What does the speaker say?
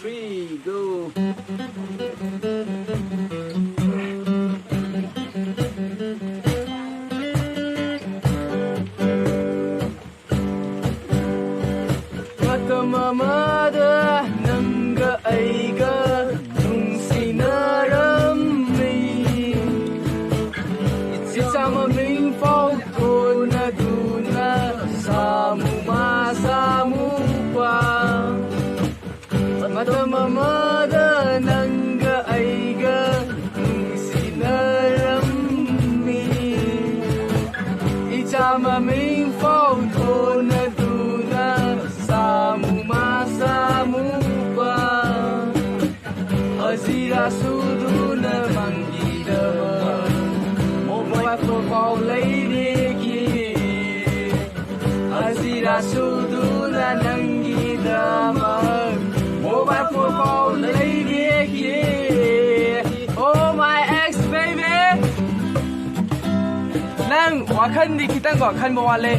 3 go Matamamada nanga aiga nungsinarami Isama ming fauko na duna Samu masamu pa Matamamada nanga aiga nungsinarami Isama ming fauko na duna Samu masamu pa Hazira sudu na manggida Mobile phone call lady ki Hazira sudu na nanggida Mobile phone call lady ki Oh my ex baby Nang wakan di kita gak kan bawa le